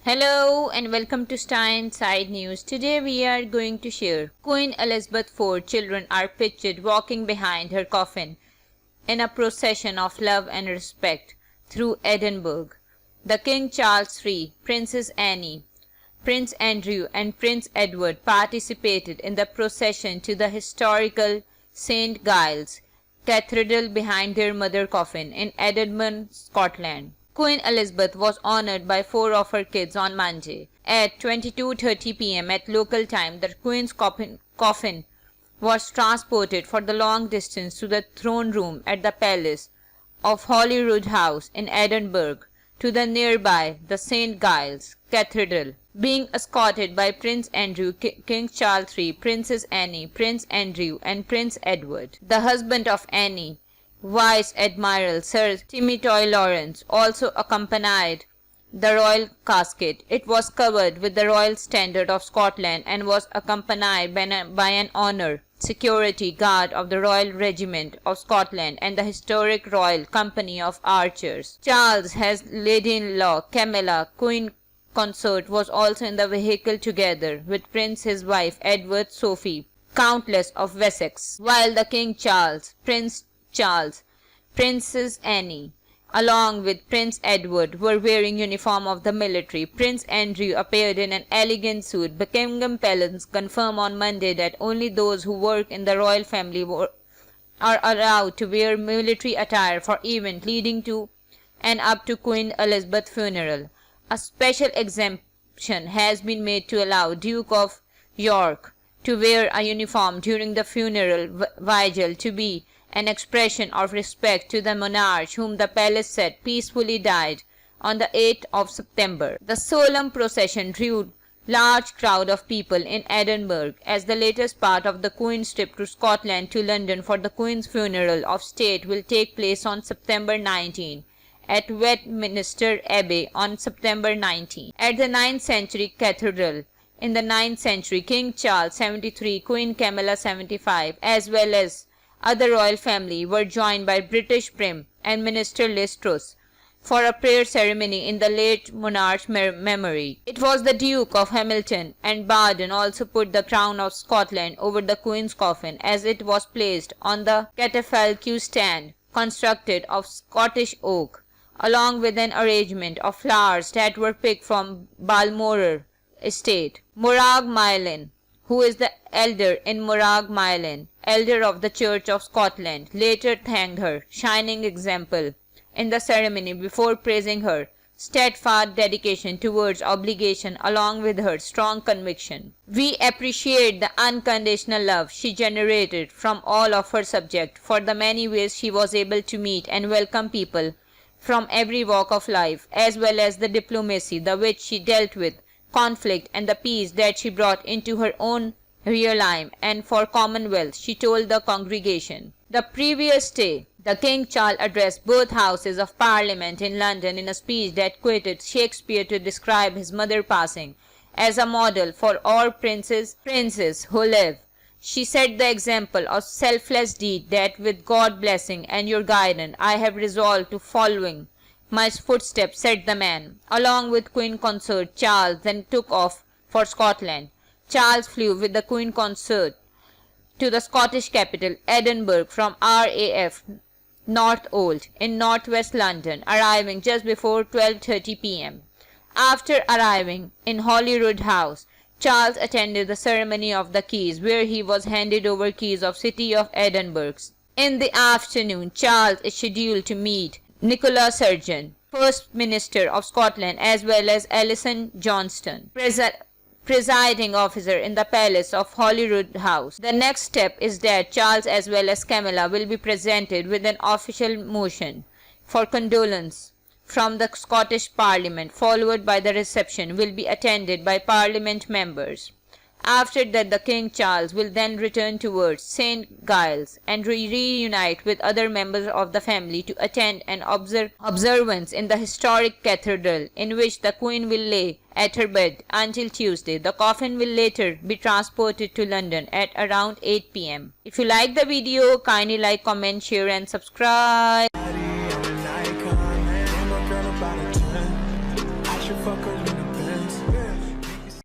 Hello and welcome to Stein Side News. Today we are going to share Queen Elizabeth IV children are pictured walking behind her coffin in a procession of love and respect through Edinburgh. The King Charles III, Princess Anne, Prince Andrew and Prince Edward participated in the procession to the historical St. Giles Cathedral behind their mother coffin in Edinburgh, Scotland. Queen Elizabeth was honored by four of her kids on Monday. At 22:30 p.m. at local time, the Queen's coffin was transported for the long distance to the throne room at the Palace of Holyroodhouse in Edinburgh to the nearby the St. Giles Cathedral, being escorted by Prince Andrew, King Charles III, Princess Anne, Prince Andrew and Prince Edward. The husband of Anne, Vice Admiral Sir Timothy Lawrence, also accompanied the royal casket. It was covered with the Royal Standard of Scotland and was accompanied by an honour security guard of the Royal Regiment of Scotland and the historic Royal Company of Archers. Charles, his lady-in-law Camilla, Queen Consort, was also in the vehicle together with Prince his wife Edward Sophie, Countess of Wessex, while the King Charles, Prince Charles, Princess Anne, along with Prince Edward, were wearing uniform of the military. Prince Andrew appeared in an elegant suit. Buckingham Palace confirmed on Monday that only those who work in the royal family are allowed to wear military attire for events leading to and up to Queen Elizabeth's funeral. A special exemption has been made to allow Duke of York to wear a uniform during the funeral vigil to be an expression of respect to the monarch whom the palace said peacefully died on the 8th of September. The solemn procession drew large crowd of people in Edinburgh as the latest part of the Queen's trip to Scotland to London for the Queen's funeral of state will take place on September 19 at Westminster Abbey on September 19. At the 9th century cathedral in the 9th century, King Charles 73, Queen Camilla 75, as well as other royal family were joined by British Prim and Minister Liz Truss for a prayer ceremony in the late monarch's memory. It was the Duke of Hamilton and Baden also put the crown of Scotland over the Queen's coffin as it was placed on the catafalque stand constructed of Scottish oak, along with an arrangement of flowers that were picked from Balmoral estate. Morag Mylan, who is the elder in Morag Mylan, elder of the Church of Scotland, later thanked her shining example in the ceremony before praising her steadfast dedication towards obligation along with her strong conviction. We appreciate the unconditional love she generated from all of her subjects for the many ways she was able to meet and welcome people from every walk of life, as well as the diplomacy the which she dealt with conflict and the peace that she brought into her own real life and for Commonwealth, she told the congregation. The previous day, the King Charles addressed both houses of Parliament in London in a speech that quoted Shakespeare to describe his mother passing as a model for all princes who live. She set the example of selfless deed that with God's blessing and your guidance I have resolved to following my footsteps, said the man. Along with Queen Consort, Charles then took off for Scotland. Charles flew with the Queen Consort to the Scottish capital, Edinburgh, from RAF Northolt in northwest London, arriving just before 12:30 p.m. After arriving in Holyroodhouse, Charles attended the ceremony of the keys, where he was handed over keys of City of Edinburgh. In the afternoon, Charles is scheduled to meet Nicola Sturgeon, First Minister of Scotland, as well as Alison Johnstone, presiding officer in the Palace of Holyroodhouse. The next step is that Charles as well as Camilla will be presented with an official motion for condolence from the Scottish Parliament, followed by the reception will be attended by Parliament members. After that, the King Charles will then return towards St. Giles and reunite with other members of the family to attend an observance in the historic cathedral, in which the Queen will lay at her bed until Tuesday. The coffin will later be transported to London at around 8 p.m. If you like the video, kindly like, comment, share and subscribe.